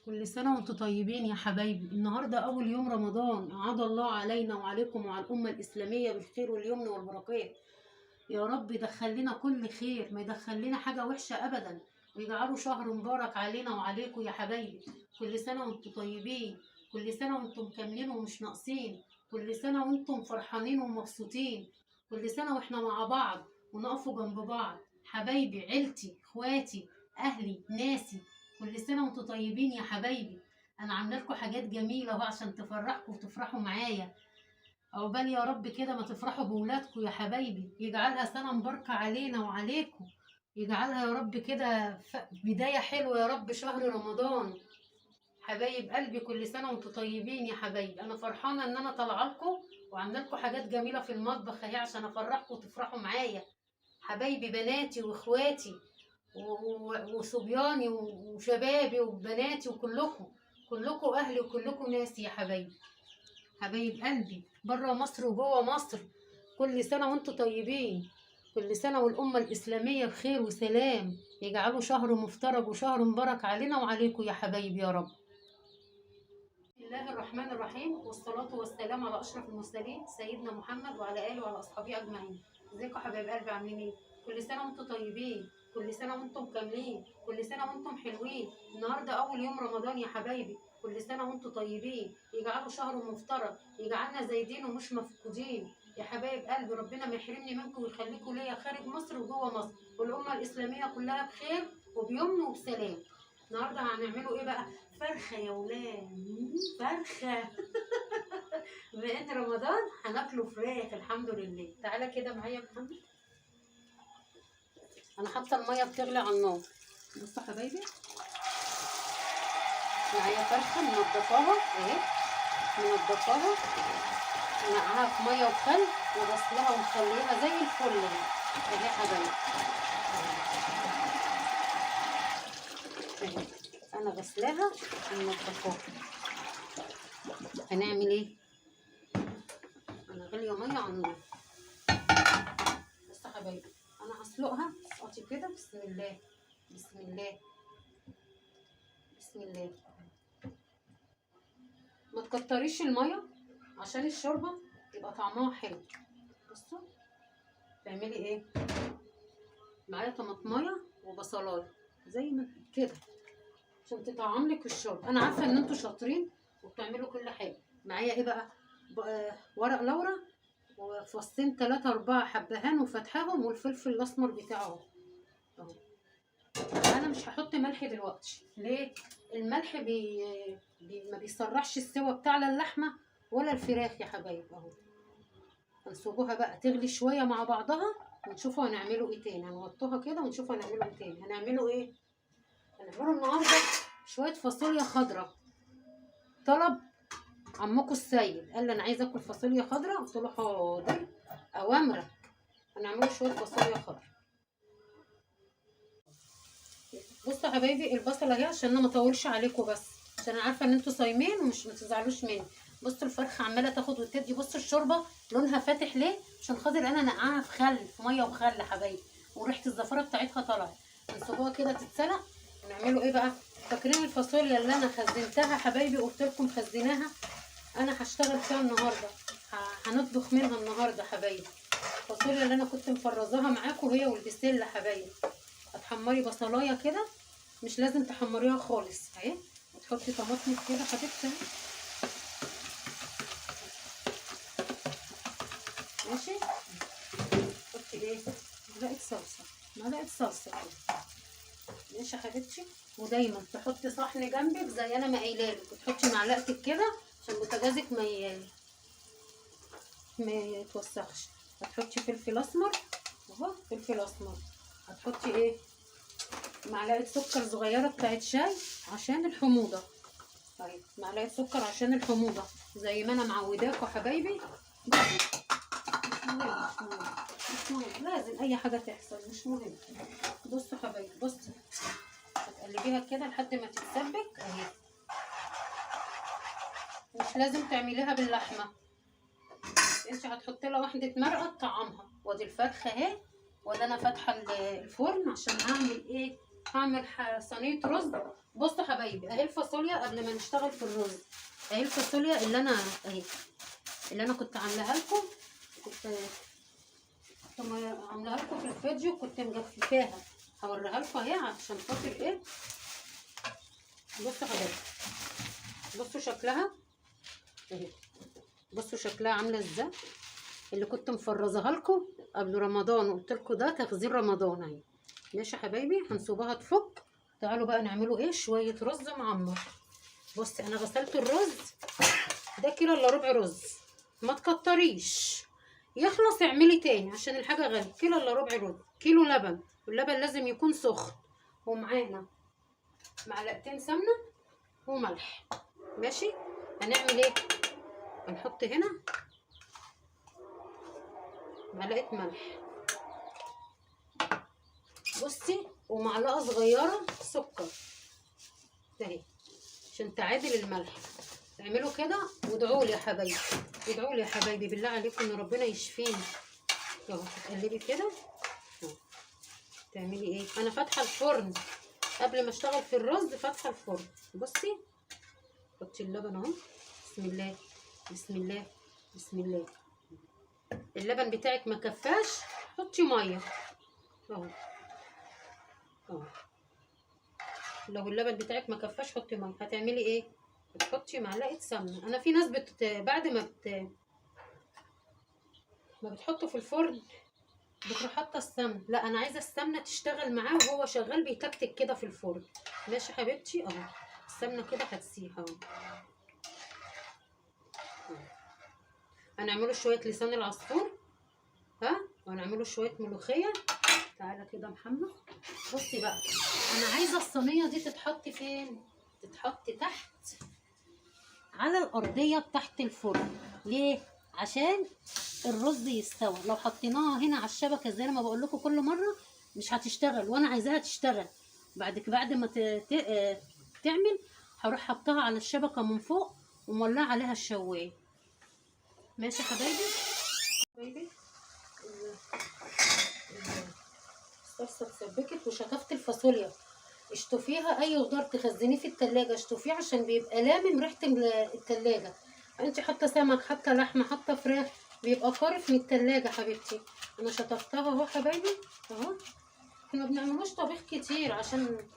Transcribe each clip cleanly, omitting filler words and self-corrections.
كل سنة وانتم طيبين يا حبايبي. النهاردة أول يوم رمضان، أعاد الله علينا وعليكم وعلى الأمة الإسلامية بالخير واليمن والبركات. يا رب يدخل لنا كل خير، ما يدخل لنا حاجة وحشة أبدا، ويجعله شهر مبارك علينا وعليكم يا حبايبي. كل سنة وانتم طيبين، كل سنة وانتم كاملين ومش ناقصين، كل سنة وانتم فرحانين ومبسوطين، كل سنة واحنا مع بعض ونقفوا جنب بعض. حبايبي، عيلتي، اخواتي، أهلي، ناسي، كل سنة وانتم طيبين يا حبايبي. أنا عاملة لكم حاجات جميلة اهو عشان تفرحكم وتفرحوا معايا. عقبال يا رب كده ما تفرحوا بولادكم يا حبايبي، يجعلها سنة مباركة علينا وعليكم، يجعلها يا رب كده بداية حلوة يا رب شهر رمضان. حبايب قلبي، كل سنة وانتم طيبين يا حبايبي. أنا فرحانة إن أنا طالعة لكم وعاملة لكم حاجات جميلة في المطبخ اهي عشان أفرحكم وتفرحوا معايا. حبايبي، بناتي وإخواتي وصبياني وشبابي وبناتي وكلكم، كلكم أهلي وكلكم ناسي يا حبايبي. حبايب قلبي بره مصر وجوه مصر، كل سنة وانتم طيبين، كل سنة والأمة الإسلامية بخير وسلام، يجعلوا شهر مفترج وشهر مبارك علينا وعليكم يا حبايبي يا رب. بسم الله الرحمن الرحيم، والصلاة والسلام على أشرف المرسلين سيدنا محمد وعلى آله وعلى أصحابه أجمعين. ازيكم حبايب قلبي، عاملين ايه؟ كل سنة وانتم طيبين، كل سنة وانتم كاملين، كل سنة وانتم حلوين. النهاردة أول يوم رمضان يا حبايبي، كل سنة وانتم طيبين، يجعلوا شهر مفترج، يجعلنا زايدين ومش مفقودين يا حبايب قلبي. ربنا ما يحرمني منكم ويخليكم ليا خارج مصر وجوه مصر، والأمة الإسلامية كلها بخير وبيمن وبسلام. النهارده هنعمله ايه بقى؟ فرخه يا ولاد، فرخه. بما ان رمضان هناكله فراخ الحمد لله. تعالى كده معايا يا محمد، انا حاطه الميه بتغلي على النار. بصوا يا حبايبي، معايا فرخه منضفاها اهي، منضفاها ونقعها في ميه وخل وغسلها ومخليها زي الفل اهي يا حبايبي. اهي انا غسلاها ومنضفاها. هنعمل ايه؟ انا غاليه ميه على النار. بصوا يا حبايبي، انا هسلقها اسقطي كده. بسم الله بسم الله بسم الله. ما تكتريش الميه عشان الشوربه يبقى طعمها حلو. بصوا تعملي ايه؟ معايا طماطمايه وبصلايه زي ما كده عشان تطعم لك الشوربه. انا عارفه ان انتوا شاطرين وبتعملوا كل حاجه. معايا ايه بقى؟ ورق لورا وفصين 3 4 حبهان وفتحهم والفلفل الاسمر بتاعه اهو. انا مش هحط ملح دلوقتي. ليه؟ الملح ما بيسرحش السوا بتاع اللحمه ولا الفراخ يا حبايب اهو. هنسيبوها بقى تغلي شويه مع بعضها ونشوفوا هنعمله ايه تاني. هنغطوها كده ونشوفوا هنعمله ايه تاني. هنعمله ايه؟ هنعمله النهارده شويه فاصوليا خضراء. طلب عمكم السيد، قال لي انا عايزه اكل فاصوليا خضراء، قلت له حاضر اوامرك. هنعمله شويه فاصوليا خضراء. بصوا يا حبايبي، البصله اهي عشان انا ما اطولش عليكم، بس عشان انا عارفه ان انتوا صايمين ومش ما تزعلوش مني. بصوا الفرخه عماله تاخد وتدي. بصوا الشوربه لونها فاتح ليه؟ عشان خاطر انا نقعها في خل، في ميه وخل حبايبي، وريحه الزفاره بتاعتها طلعت. هنسيبوها كده تتسلق. ونعمله ايه بقى؟ فاكرين الفاصوليا اللي انا خزنتها حبايبي؟ قلت لكم خزناها. انا هشتغل فيها النهارده، هنطبخ منها النهارده حبايبي. الفاصوليا اللي انا كنت مفرزاها معاكم هي والبسله حبايبي. هتحمري بصلايه كده، مش لازم تحمريها خالص اهي، وتحطي طماطم كده حبيبتي ماشي. تحطي ايه؟ معلقه صلصه، معلقه صلصه كده ماشي يا حبيبتي. ودايما تحطي صحن جنبك زي انا ما قايله لك، وتحطي معلقتك كده عشان بوتاجازك ما يتوسخش. هتحطي فلفل اسمر اهو، فلفل اسمر. هتحطي ايه؟ معلقه سكر صغيره بتاعت شاي عشان الحموضه. طيب معلقه سكر عشان الحموضه زي ما انا معوداكوا حبايبي. مش مهم مش مهم مش مهم، لازم اي حاجه تحصل مش مهم. بصوا حبايبي، بصوا هتقلبيها كده لحد ما تتسبك اهي. مش لازم تعمليها باللحمه، انت هتحطي لها واحده مرقه تطعمها. وادي الفرخه اهي، وادي انا فاتحه الفرن عشان هعمل ايه؟ هعمل صينيه رز بصوا حبايبي، اهي الفاصوليا قبل ما نشتغل في الرز. اهي الفاصوليا اللي انا اللي انا كنت عاملاها لكم، كنت عاملاها لكم في الفيديو، كنت مجففاها. هوريها لكم اهي عشان خاطر ايه. بصوا حبايبي، بصوا شكلها اهي، بصوا شكلها عامله ازاي. اللي كنت مفرزاها لكم قبل رمضان وقلت لكم ده تخزين رمضان اهي. ماشي يا حبايبي، هنسيبها تفك. تعالوا بقى نعمله ايه، شويه رز معمر. بصي انا غسلت الرز ده، كيلو الا ربع رز، ما تكتريش، يخلص اعملي تاني عشان الحاجه غاليه. كيلو الا ربع رز، كيلو لبن، واللبن لازم يكون سخن، ومعانا معلقتين سمنه وملح. ماشي، هنعمل ايه، هنحط هنا معلقه ملح، بصي، ومعلقه صغيره سكر اهي عشان تعادل الملح. اعملوا كده وادعوا لي يا حبايبي، ادعوا لي يا حبايبي بالله عليكم ان ربنا يشفيني. اهو تقلبي كده اهو. تعملي ايه، انا فاتحه الفرن قبل ما اشتغل في الرز، فاتحه الفرن. بصي حطي اللبن اهو، بسم الله بسم الله بسم الله. اللبن بتاعك ما كفاش، حطي ميه اهو اهو. لو اللبن بتاعك ما كفاش حطي ميه. هتعملي ايه، بتحطي معلقه سمنه. انا في ناس بعد ما بتحطه في الفرن بتروح حاطه السمنه. لا انا عايزه السمنه تشتغل معاه وهو شغال بيتكتك كده في الفرن. ماشي حبيبتي اهو، السمنه كده هتسيح اهو. هنعمله شويه لسان العصفور، ها، وهنعمله شويه ملوخيه. تعالى كده محمد، بصي بقى، انا عايزه الصينيه دي تتحط فين، تتحط تحت على الارضيه بتاعت الفرن. ليه، عشان الرز يستوى. لو حطيناها هنا على الشبكه زي ما بقول لكم كل مره مش هتشتغل، وانا عايزاها تشتغل. بعد ما تعمل، هروح حطها على الشبكه من فوق ومولعه عليها الشوايه. ماشي يا حبايبي الصلصه اتسبكت وشطفت الفاصوليا. اشطفيها، اي خضار تخزنيه في التلاجة اشطفيه عشان بيبقى لامم ريحه التلاجة. انت حاطه سمك، حاطه لحمه، حاطه فراخ، بيبقى قارف من التلاجة حبيبتي. انا شطفتها اهو حبايبي اهو. احنا ما بنعملوش طبيخ كتير عشان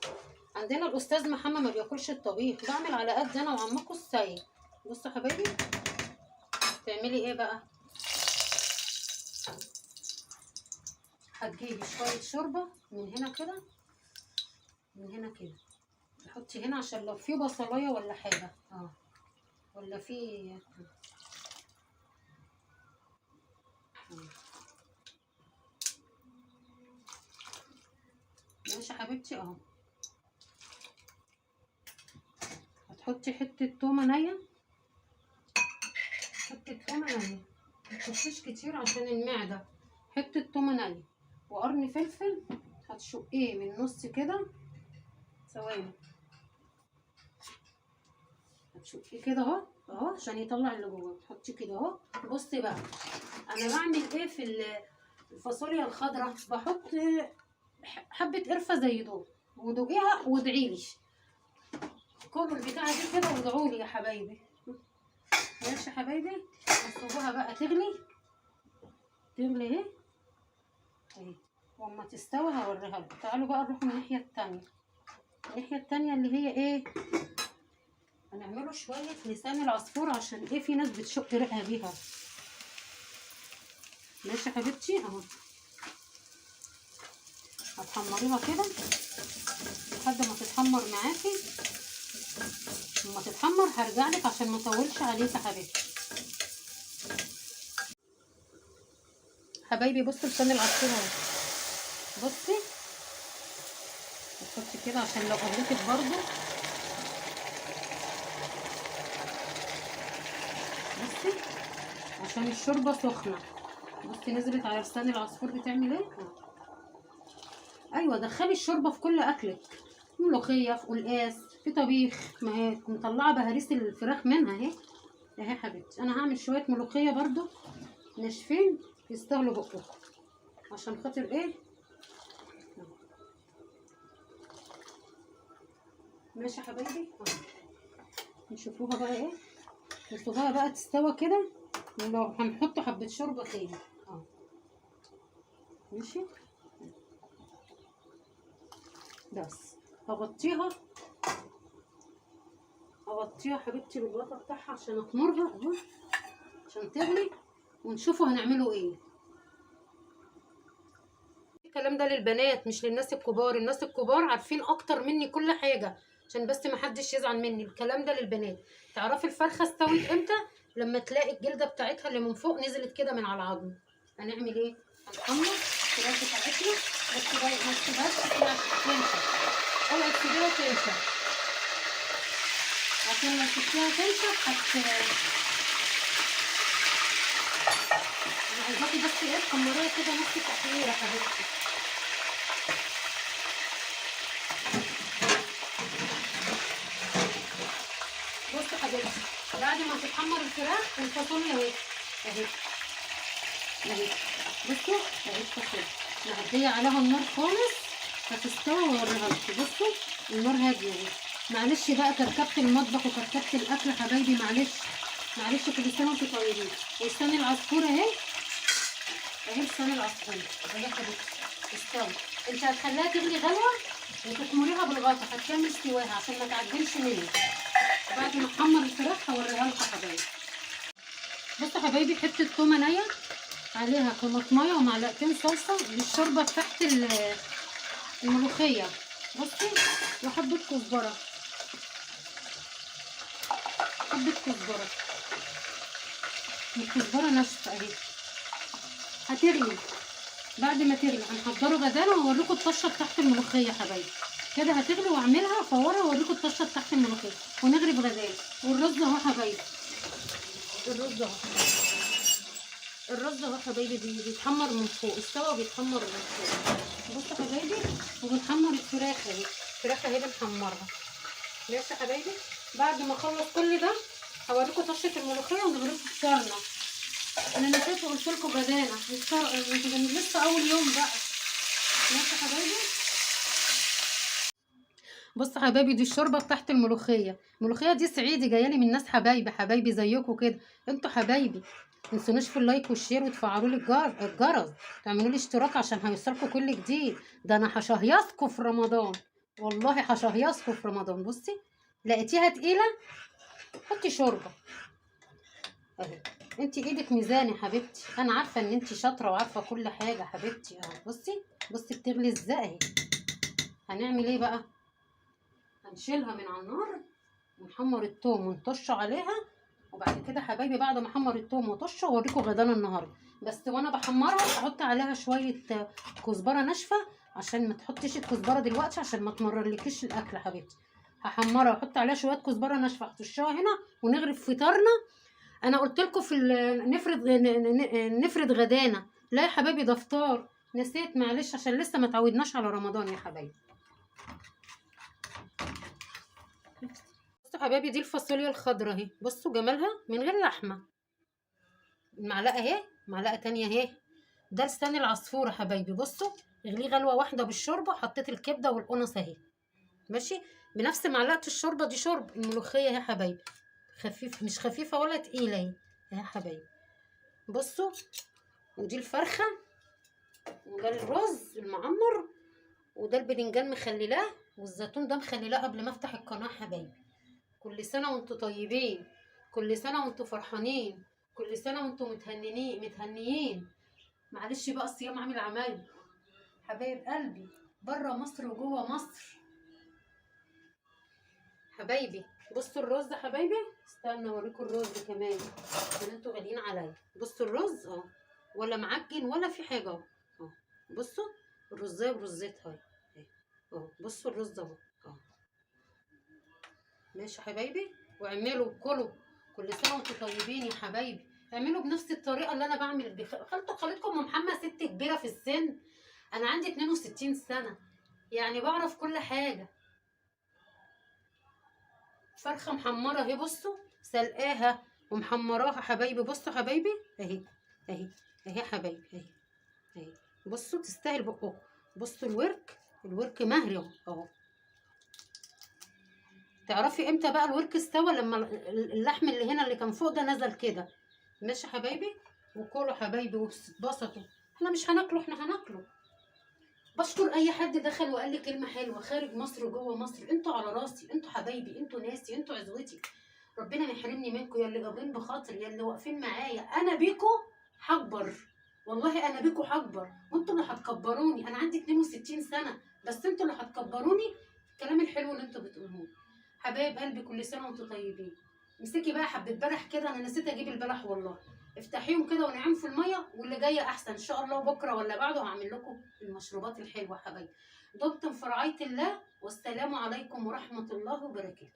عندنا الاستاذ محمد ما بياكلش الطبيخ، بعمل على قد انا وعمكم السيد. بصوا حبايبي، تعملي ايه بقى، هتجيبي شويه شوربه من هنا كده، من هنا كده، تحطي هنا عشان لو في بصلايه ولا حاجه ولا في ماشي حبيبتي اهو. هتحطي حته تومه نيه، حته تومه نيه، متحطيش كتير عشان المعده. حته تومه نيه وقرن فلفل، هتشقيه من النص كده، ثواني، هتشقيه كده اهو اهو عشان يطلع اللي جوه. تحطيه كده اهو. بصي بقى انا بعمل ايه في الفاصوليا الخضراء، بحط حبه قرفه زي دول، ودوقيها وادعيلي. كلوا البتاعه دي كده وادعولي يا حبايبي. ماشي يا حبايبي، هسيبوها بقى تغلي، تغلي اهي اهي. واما تستوي هوريها لكم. تعالوا بقى نروح الناحيه التانيه. الناحيه التانيه اللي هي ايه، هنعمله شويه لسان العصفور عشان ايه، في ناس بتشق ريقها بيها. ماشي يا حبيبتي اهو. هتحمريها كده لحد ما تتحمر معاكي. لما تتحمر هرجعلك عشان ما اطولش عليك يا حبيبتي. حبايبي بصوا لسان العصفور اهو. بصي بتحطي كده عشان لو قلتك برضو. بصي عشان الشوربه سخنه. بصي نزلت على لسان العصفور بتعمل ايه. ايوه دخلي الشوربه في كل اكلك، ملوخيه، في قلقاس، في طبيخ. ما هي مطلعه بهاريس الفراخ منها اهي اهي حبيبتي. انا هعمل شويه ملوخيه برضو ناشفين يستاهلوا بقكم عشان خاطر ايه. ماشي يا حبايبي. نشوفوها بقى ايه، نشوفوها بقى تستوى كده، ولو هنحط حبه شوربه تاني. ماشي. بس هغطيها حبيبتي بالغطا بتاعها عشان اخمرها اهو، عشان تغلي، ونشوفوا هنعمله ايه. الكلام ده للبنات مش للناس الكبار، الناس الكبار عارفين اكتر مني كل حاجه، عشان بس ما حدش يزعل مني. الكلام ده للبنات. تعرفي الفرخه استوت امتى؟ لما تلاقي الجلده بتاعتها اللي من فوق نزلت كده من على العظم. هنعمل ايه؟ هنحمر الفراخ بتاعتنا، بس بقى ما تسيبهاش تنشف، اوعي تسيبيها تنشف، عشان لو سبتيها تنشف انا عايزاكي بس ايه تحمريها كده نص تحميره حبيبتي. بصي حبيبتي، بعد ما تتحمر الفراخ الفاصوليا اهي اهي اهي، بصوا اهي الفاصوليا معديه عليها النار خالص، هتستوي واوريها لكم. بصوا النار هاديه اهي. معلش بقى كركبت المطبخ وكركبت الاكل حبايبي، معلش كل سنه وانتم طيبين. ولسان العصفور اهي لسان العصفور اهي يا حبيبتي استوي. انت هتخليها تغلي غلوه وتخمريها بالغطا، هتكمل سواها عشان ما تعجنش منك. بعد ما احمر الفراخ هوريها لكم حبايبي. بصوا حبايبي، حته تومه نيه عليها طماطمايه ومعلقتين صلصه للشوربه بتاعت الملوخيه. بصي، وحبه كزبره، الكزبره ناشفه اهي. هتغلي، بعد ما تغلي هنحضره غدانا واوريكم الطشه بتاعت الملوخيه حبايبي. كده هتغلي واعملها فورها واوريكم الطشه بتاعت الملوخيه ونغرب غدانا. والرز اهو حبايبي، الرز اهو حبايبي بيتحمر من فوق، استوى بيتحمر من فوق. بصوا حبايبي، وبنحمر الفراخ اهي، الفراخ اهي بنحمرها. ماشي يا حبايبي. بعد ما اخلص كل ده هوريكم طشه الملوخيه ونغرفها في فرنه. انا نسيت وقلت لكم غدانا لسه اول يوم بقى. ماشي يا حبايبي. بصوا حبايبي، دي الشوربه بتاعت الملوخيه دي صعيدي جايه لي من ناس حبايبي زيكم كده. انتوا حبايبي متنسونوش في اللايك والشير وتفعلوا لي الجرس، تعملوا لي اشتراك عشان هيوصلكم كل جديد. ده انا هشهيصكم في رمضان، والله هشهيصكم في رمضان. بصي لقيتيها تقيله، حطي شوربه اهي. انت ايدك ميزان يا حبيبتي، انا عارفه ان انت شاطره وعارفه كل حاجه حبيبتي اهو. بصي بتغلي ازاي اهي. هنعمل ايه بقى؟ هنشيلها من على النار ونحمر التوم ونطش عليها. وبعد كده حبايبي بعد ما احمر التوم وطشه اوريكم غدانا النهارده. بس وانا بحمرها احط عليها شويه كزبره ناشفه، عشان ما تحطيش الكزبره دلوقتي عشان ما تمررلكيش الاكل حبيبتي. هحمرها واحط عليها شويه كزبره ناشفه هتطشها هنا ونغرف فطارنا. انا قلت لكم في نفرد غدانا. لا يا حبايبي ده فطار، نسيت معلش عشان لسه ما تعودناش على رمضان يا حبايبي. بصوا حبايبي، دي الفاصوليا الخضراء اهي، بصوا جمالها من غير لحمه. المعلقه اهي، معلقه تانية اهي. ده لسان العصفور يا حبايبي. بصوا اغليه غلوه واحده بالشوربه، حطيت الكبده والقنص اهي. ماشي، بنفس معلقه الشوربه دي شرب الملوخيه يا حبايبي. خفيف، مش خفيفه ولا تقيله اهي يا حبايبي. بصوا، ودي الفرخه، وده الرز المعمر، وده البدنجان مخللاه، والزيتون ده مخللاه قبل ما افتح القناه حبايبي. كل سنه وانتم طيبين، كل سنه وانتم فرحانين، كل سنه وانتم متهنيين. معلش بقى الصيام عامل عمايل حبايب قلبي، بره مصر وجوه مصر حبايبي. بصوا الرز حبايبي، استنى اوريكم الرز كمان عشان انتوا غاليين عليا. بصوا الرز اهو، ولا معجن ولا في حاجه اهو. بصوا الرزايه برزتها اهو. بصوا الرز اهو. ماشي يا حبايبي. واعملوا كلوا، كل سنه وانتم طيبين يا حبايبي. اعملوا بنفس الطريقه اللي انا بعمل بيها. خالتكم ام محمد ست كبيره في السن، انا عندي 62 سنه، يعني بعرف كل حاجه. فرخه محمره اهي، بصوا سلقاها ومحمراها حبايبي. بصوا حبايبي اهي اهي اهي حبايبي اهي اهي. بصوا تستاهل بقكم. بصوا الورك مهري اهو. تعرفي امتى بقى الورك استوى؟ لما اللحم اللي هنا اللي كان فوق ده نزل كده. ماشي يا حبايبي، وكلوا حبايبي واتبسطوا. احنا مش هناكله، احنا هناكله. بشكر اي حد دخل وقال لي كلمه حلوه، خارج مصر وجوه مصر. انتوا على راسي، انتوا حبايبي، انتوا ناسي، انتوا عزوتي. ربنا ما يحرمني منكم يا اللي جابرين بخاطري، يا اللي واقفين معايا. انا بيكوا هكبر، والله انا بيكوا هكبر، وانتوا اللي هتكبروني. انا عندي 62 سنه، بس انتوا اللي هتكبروني. الكلام الحلو اللي انتوا بتقولوه. حبايب قلبي، كل سنه وانتوا طيبين. امسكي بقى حبه بلح كده، انا نسيت اجيب البلح والله. افتحيهم كده ونعيم في الميه، واللي جايه احسن ان شاء الله. بكره ولا بعده هعمل لكم المشروبات الحلوه حبايبي. دمتم في رعايه الله، والسلام عليكم ورحمه الله وبركاته.